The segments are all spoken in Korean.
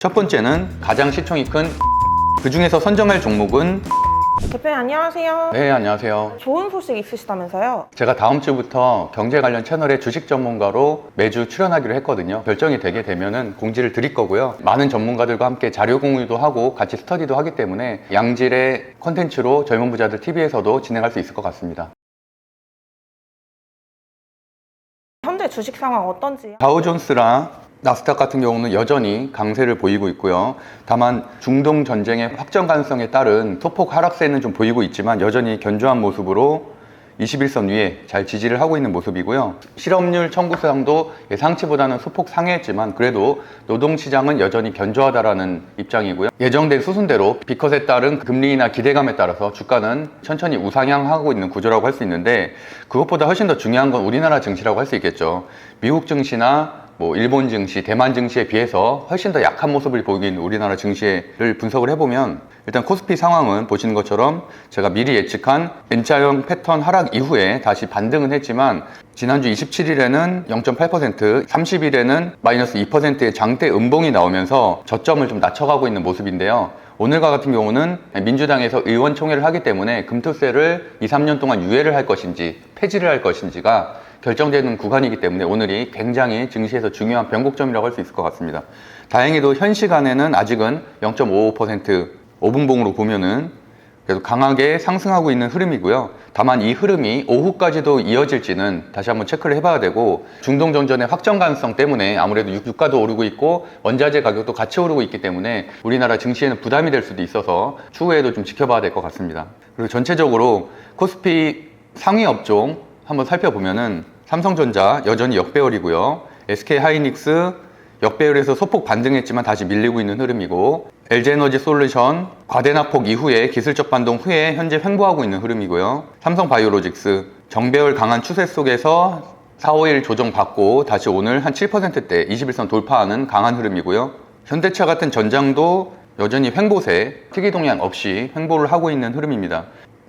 첫 번째는 가장 시총이 큰 그 중에서 선정할 종목은 대표님 안녕하세요. 네, 안녕하세요. 좋은 소식 있으시다면서요? 제가 다음 주부터 경제 관련 채널의 주식 전문가로 매주 출연하기로 했거든요. 결정이 되게 되면은 공지를 드릴 거고요. 많은 전문가들과 함께 자료 공유도 하고 같이 스터디도 하기 때문에 양질의 컨텐츠로 젊은 부자들 TV에서도 진행할 수 있을 것 같습니다. 현재 주식 상황 어떤지요? 다우존스랑 나스닥 같은 경우는 여전히 강세를 보이고 있고요. 다만 중동 전쟁의 확전 가능성에 따른 소폭 하락세는 좀 보이고 있지만 여전히 견조한 모습으로 21선 위에 잘 지지를 하고 있는 모습이고요. 실업률 청구상도 예상치보다는 소폭 상회했지만 그래도 노동시장은 여전히 견조하다라는 입장이고요. 예정된 수순대로 B컷에 따른 금리나 기대감에 따라서 주가는 천천히 우상향하고 있는 구조라고 할 수 있는데, 그것보다 훨씬 더 중요한 건 우리나라 증시라고 할 수 있겠죠. 미국 증시나 일본 증시, 대만 증시에 비해서 훨씬 더 약한 모습을 보이고 있는 우리나라 증시를 분석을 해보면, 일단 코스피 상황은 보시는 것처럼 제가 미리 예측한 N자형 패턴 하락 이후에 다시 반등은 했지만 지난주 27일에는 0.8%, 30일에는 마이너스 2%의 장대 음봉이 나오면서 저점을 좀 낮춰가고 있는 모습인데요. 오늘과 같은 경우는 민주당에서 의원총회를 하기 때문에 금투세를 2, 3년 동안 유예를 할 것인지 폐지를 할 것인지가 결정되는 구간이기 때문에 오늘이 굉장히 증시에서 중요한 변곡점이라고 할 수 있을 것 같습니다. 다행히도 현 시간에는 아직은 0.55% 5분봉으로 보면은 그래도 강하게 상승하고 있는 흐름이고요. 다만 이 흐름이 오후까지도 이어질지는 다시 한번 체크를 해봐야 되고, 중동 전전의 확정 가능성 때문에 아무래도 유가도 오르고 있고 원자재 가격도 같이 오르고 있기 때문에 우리나라 증시에는 부담이 될 수도 있어서 추후에도 좀 지켜봐야 될 것 같습니다. 그리고 전체적으로 코스피 상위 업종 한번 살펴보면은 삼성전자 여전히 역배열이고요. SK하이닉스 역배열에서 소폭 반등했지만 다시 밀리고 있는 흐름이고, LG에너지솔루션 과대낙폭 이후에 기술적 반동 후에 현재 횡보하고 있는 흐름이고요. 삼성바이오로직스 정배열 강한 추세 속에서 4, 5일 조정받고 다시 오늘 한 7%대 21선 돌파하는 강한 흐름이고요. 현대차 같은 전장도 여전히 횡보세, 특이 동향 없이 횡보를 하고 있는 흐름입니다.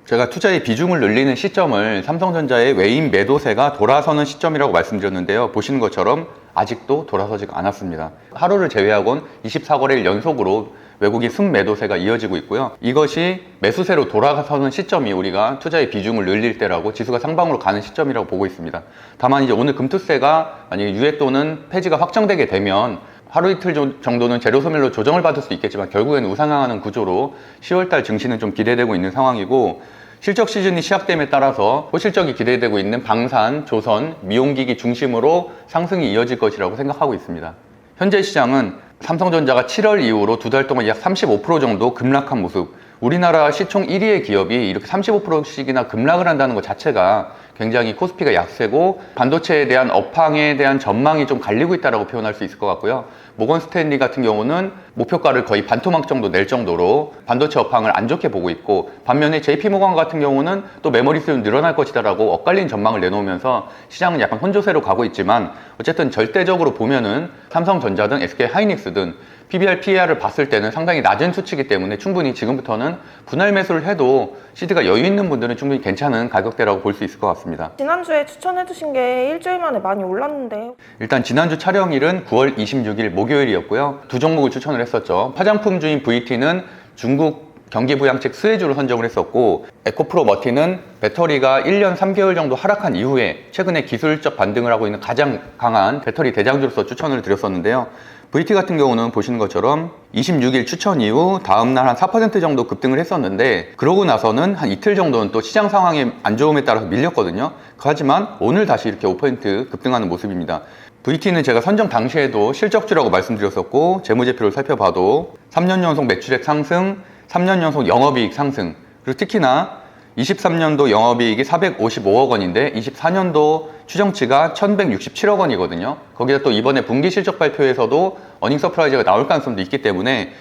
제가 투자의 비중을 늘리는 시점을 삼성전자의 외인 매도세가 돌아서는 시점이라고 말씀드렸는데요. 보시는 것처럼 아직도 돌아서지가 않았습니다. 하루를 제외하고는 24거래일 연속으로 외국인 순매도세가 이어지고 있고요. 이것이 매수세로 돌아서는 시점이 우리가 투자의 비중을 늘릴 때라고, 지수가 상방으로 가는 시점이라고 보고 있습니다. 다만 이제 오늘 금투세가 만약에 유예 또는 폐지가 확정되게 되면 하루 이틀 정도는 재료소멸로 조정을 받을 수 있겠지만 결국에는 우상향하는 구조로 10월달 증시는 좀 기대되고 있는 상황이고, 실적 시즌이 시작됨에 따라서 호실적이 기대되고 있는 방산, 조선, 미용기기 중심으로 상승이 이어질 것이라고 생각하고 있습니다. 현재 시장은 삼성전자가 7월 이후로 두 달 동안 약 35% 정도 급락한 모습, 우리나라 시총 1위의 기업이 이렇게 35%씩이나 급락을 한다는 것 자체가 굉장히 코스피가 약세고 반도체에 대한 업황에 대한 전망이 좀 갈리고 있다고 표현할 수 있을 것 같고요. 모건 스탠리 같은 경우는 목표가를 거의 반토막 정도 낼 정도로 반도체 업황을 안 좋게 보고 있고, 반면에 JP모건 같은 경우는 또 메모리 수요 늘어날 것이다라고 엇갈린 전망을 내놓으면서 시장은 약간 혼조세로 가고 있지만, 어쨌든 절대적으로 보면은 삼성전자든 SK하이닉스든 PBR, PER을 봤을 때는 상당히 낮은 수치이기 때문에 충분히 지금부터는 분할 매수를 해도 시드가 여유 있는 분들은 충분히 괜찮은 가격대라고 볼 수 있을 것 같습니다. 지난주에 추천해주신 게 일주일 만에 많이 올랐는데, 일단 지난주 촬영일은 9월 26일 목요일이었고요. 두 종목을 추천을 했었죠. 화장품주인 VT는 중국 경기부양책 수혜주로 선정을 했었고, 에코프로 머티는 배터리가 1년 3개월 정도 하락한 이후에 최근에 기술적 반등을 하고 있는 가장 강한 배터리 대장주로서 추천을 드렸었는데요. VT 같은 경우는 보시는 것처럼 26일 추천 이후 다음날 한 4% 정도 급등을 했었는데, 그러고 나서는 한 이틀 정도는 또 시장 상황의 안 좋음에 따라서 밀렸거든요. 하지만 오늘 다시 이렇게 5% 급등하는 모습입니다. VT는 제가 선정 당시에도 실적주라고 말씀드렸었고, 재무제표를 살펴봐도 3년 연속 매출액 상승, 3년 연속 영업이익 상승, 그리고 특히나 23년도 영업이익이 455억 원인데 24년도 추정치가 1167억 원이거든요. 거기다 또 이번에 분기 실적 발표에서도 어닝 서프라이즈가 나올 가능성도 있기 때문에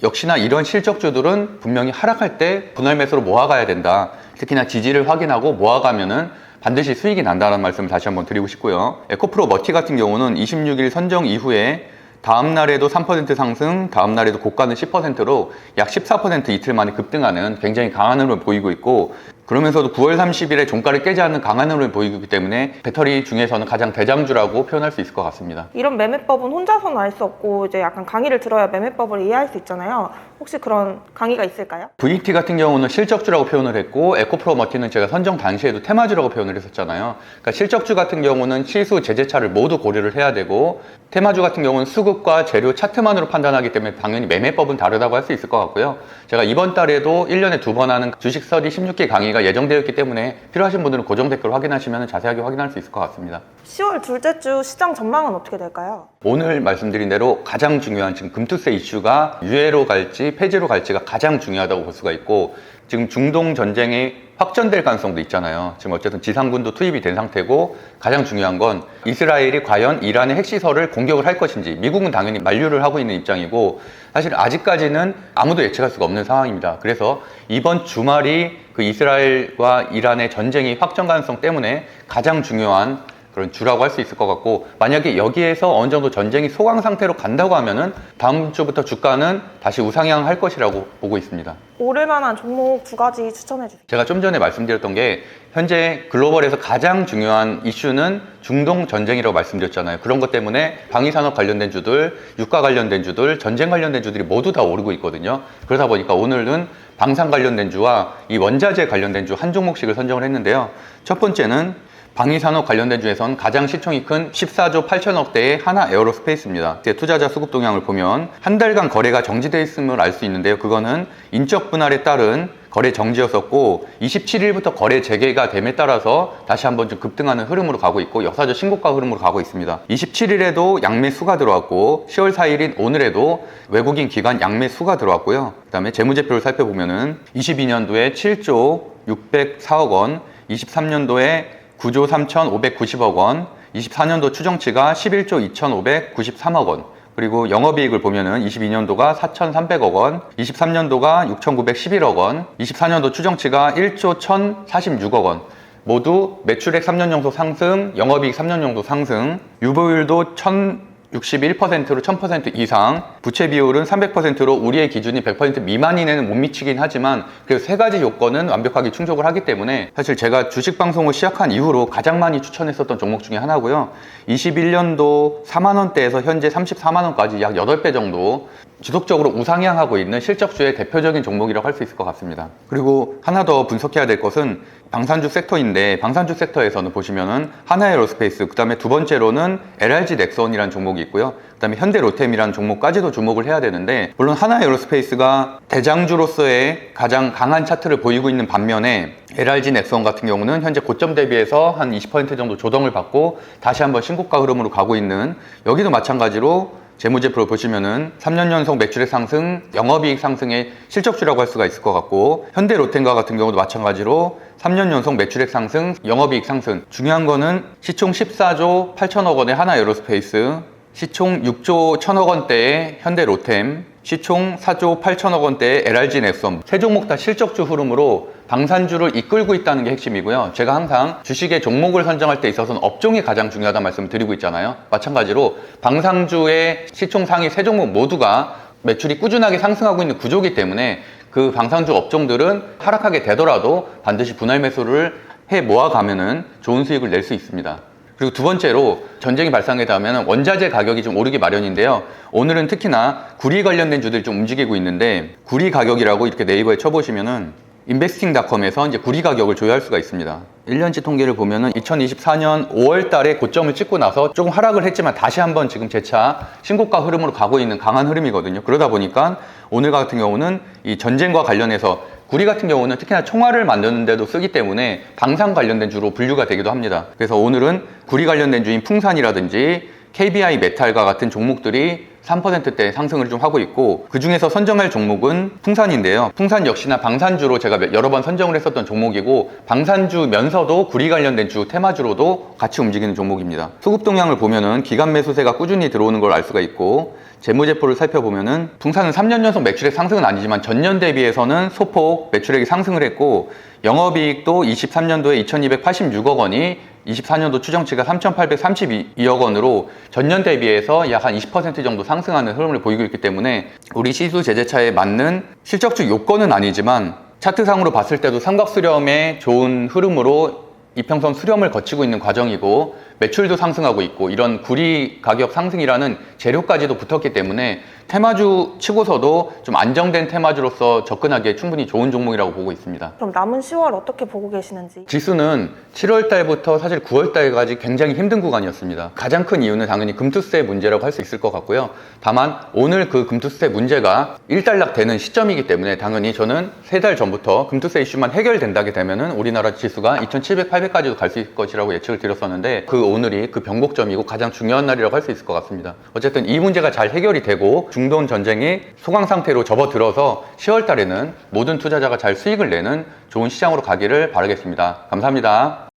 역시나 이런 실적주들은 분명히 하락할 때 분할 매수로 모아가야 된다. 특히나 지지를 확인하고 모아가면은 반드시 수익이 난다는 말씀을 다시 한번 드리고 싶고요. 에코프로 머티 같은 경우는 26일 선정 이후에 다음날에도 3% 상승, 다음날에도 고가는 10%로 약 14% 이틀 만에 급등하는 굉장히 강한 흐름을 보이고 있고, 그러면서도 9월 30일에 종가를 깨지 않는 강한 흐름을 보이고 있기 때문에 배터리 중에서는 가장 대장주라고 표현할 수 있을 것 같습니다. 이런 매매법은 혼자서는 알 수 없고 이제 약간 강의를 들어야 매매법을 이해할 수 있잖아요. 혹시 그런 강의가 있을까요? VT 같은 경우는 실적주라고 표현을 했고 에코프로머티는 제가 선정 당시에도 테마주라고 표현을 했었잖아요. 그러니까 실적주 같은 경우는 시수, 제재차를 모두 고려를 해야 되고 테마주 같은 경우는 수급과 재료 차트만으로 판단하기 때문에 당연히 매매법은 다르다고 할 수 있을 것 같고요. 제가 이번 달에도 1년에 2번 하는 주식 스터디 16기 강의가 예정되어 있기 때문에 필요하신 분들은 고정 댓글 확인하시면 자세하게 확인할 수 있을 것 같습니다. 10월 둘째 주 시장 전망은 어떻게 될까요? 오늘 말씀드린 대로 가장 중요한 지금 금투세 이슈가 유예로 갈지 폐지로 갈지가 가장 중요하다고 볼 수가 있고 지금 중동 전쟁이 확전될 가능성도 있잖아요. 지금 어쨌든 지상군도 투입이 된 상태고 가장 중요한 건 이스라엘이 과연 이란의 핵시설을 공격을 할 것인지 미국은 당연히 만류를 하고 있는 입장이고 사실 아직까지는 아무도 예측할 수가 없는 상황입니다. 그래서 이번 주말이 그 이스라엘과 이란의 전쟁이 확전 가능성 때문에 가장 중요한 그런 주라고 할 수 있을 것 같고 만약에 여기에서 어느 정도 전쟁이 소강 상태로 간다고 하면은 다음 주부터 주가는 다시 우상향할 것이라고 보고 있습니다. 오를만한 종목 2가지 추천해 주세요. 제가 좀 전에 말씀드렸던 게 현재 글로벌에서 가장 중요한 이슈는 중동 전쟁이라고 말씀드렸잖아요. 그런 것 때문에 방위산업 관련된 주들, 유가 관련된 주들, 전쟁 관련된 주들이 모두 다 오르고 있거든요. 그러다 보니까 오늘은 방산 관련된 주와 이 원자재 관련된 주 한 종목씩을 선정을 했는데요. 첫 번째는 방위산업 관련된 주에선 가장 시총이 큰 14조 8천억대의 하나 에어로스페이스입니다. 제 투자자 수급 동향을 보면 한 달간 거래가 정지되어 있음을 알 수 있는데요. 그거는 인적 분할에 따른 거래 정지였었고 27일부터 거래 재개가 됨에 따라서 다시 한번 좀 급등하는 흐름으로 가고 있고 역사적 신고가 흐름으로 가고 있습니다. 27일에도 양매수가 들어왔고 10월 4일인 오늘에도 외국인 기관 양매수가 들어왔고요. 그 다음에 재무제표를 살펴보면은 22년도에 7조 604억 원, 23년도에 9조 3,590억 원, 24년도 추정치가 11조 2,593억 원, 그리고 영업이익을 보면은 22년도가 4,300억 원, 23년도가 6,911억 원, 24년도 추정치가 1조 1,046억 원, 모두 매출액 3년 연속 상승, 영업이익 3년 연속 상승, 유보율도 61%로 1000% 이상, 부채 비율은 300%로 우리의 기준이 100% 미만 이내는 못 미치긴 하지만 그 세 가지 요건은 완벽하게 충족을 하기 때문에 사실 제가 주식 방송을 시작한 이후로 가장 많이 추천했었던 종목 중에 하나고요. 21년도 4만원대에서 현재 34만원까지 약 8배 정도 지속적으로 우상향하고 있는 실적주의 대표적인 종목이라고 할 수 있을 것 같습니다. 그리고 하나 더 분석해야 될 것은 방산주 섹터인데 방산주 섹터에서는 보시면은 하나에로스페이스, 그 다음에 두 번째로는 LRG 넥선이라는 종목이 있고요. 그 다음에 현대로템이라는 종목까지도 주목을 해야 되는데 물론 하나에로스페이스가 대장주로서의 가장 강한 차트를 보이고 있는 반면에 LRG 넥선 같은 경우는 현재 고점 대비해서 한 20% 정도 조정을 받고 다시 한번 신고가 흐름으로 가고 있는, 여기도 마찬가지로 재무제표를 보시면은 3년 연속 매출액 상승, 영업이익 상승의 실적주라고 할 수가 있을 것 같고 현대로템과 같은 경우도 마찬가지로 3년 연속 매출액 상승, 영업이익 상승. 중요한 거는 시총 14조 8천억 원의 하나에로스페이스, 시총 6조 1천억 원대의 현대로템, 시총 4조 8천억 원대의 LRG 넥선, 세 종목 다 실적주 흐름으로 방산주를 이끌고 있다는 게 핵심이고요. 제가 항상 주식의 종목을 선정할 때 있어서는 업종이 가장 중요하다는 말씀을 드리고 있잖아요. 마찬가지로 방산주의 시총 상위 세 종목 모두가 매출이 꾸준하게 상승하고 있는 구조이기 때문에 그 방산주 업종들은 하락하게 되더라도 반드시 분할 매수를 해 모아가면은 좋은 수익을 낼 수 있습니다. 그리고 두 번째로 전쟁이 발생하게 되면 원자재 가격이 좀 오르기 마련인데요. 오늘은 특히나 구리 관련된 주들이 좀 움직이고 있는데 구리 가격이라고 이렇게 네이버에 쳐보시면은 인베스팅닷컴에서 이제 구리 가격을 조회할 수가 있습니다. 1년치 통계를 보면은 2024년 5월 달에 고점을 찍고 나서 조금 하락을 했지만 다시 한번 지금 재차 신고가 흐름으로 가고 있는 강한 흐름이거든요. 그러다 보니까 오늘 같은 경우는 이 전쟁과 관련해서 구리 같은 경우는 특히나 총알을 만드는 데도 쓰기 때문에 방산 관련된 주로 분류가 되기도 합니다. 그래서 오늘은 구리 관련된 주인 풍산이라든지 KBI 메탈과 같은 종목들이 3%대 상승을 좀 하고 있고 그 중에서 선정할 종목은 풍산인데요. 풍산 역시나 방산주로 제가 여러 번 선정을 했었던 종목이고 방산주면서도 구리 관련된 주 테마주로도 같이 움직이는 종목입니다. 수급 동향을 보면은 기간 매수세가 꾸준히 들어오는 걸 알 수가 있고 재무제표를 살펴보면은 풍산은 3년 연속 매출액 상승은 아니지만 전년 대비해서는 소폭 매출액이 상승을 했고 영업이익도 23년도에 2286억 원이 24년도 추정치가 3,832억 원으로 전년 대비해서 약 한 20% 정도 상승하는 흐름을 보이고 있기 때문에 우리 시수 제재차에 맞는 실적주 요건은 아니지만 차트상으로 봤을 때도 삼각 수렴의 좋은 흐름으로 이평선 수렴을 거치고 있는 과정이고 매출도 상승하고 있고 이런 구리 가격 상승이라는 재료까지도 붙었기 때문에 테마주 치고서도 좀 안정된 테마주로서 접근하기에 충분히 좋은 종목이라고 보고 있습니다. 그럼 남은 10월 어떻게 보고 계시는지? 지수는 7월 달부터 사실 9월 달까지 굉장히 힘든 구간이었습니다. 가장 큰 이유는 당연히 금투세 문제라고 할 수 있을 것 같고요. 다만 오늘 그 금투세 문제가 일단락 되는 시점이기 때문에 당연히 저는 3달 전부터 금투세 이슈만 해결된다게 되면은 우리나라 지수가 2700, 800까지도 갈 수 있을 것이라고 예측을 드렸었는데 그 오늘이 그 변곡점이고 가장 중요한 날이라고 할 수 있을 것 같습니다. 어쨌든 이 문제가 잘 해결이 되고 중동 전쟁이 소강 상태로 접어들어서 10월 달에는 모든 투자자가 잘 수익을 내는 좋은 시장으로 가기를 바라겠습니다. 감사합니다.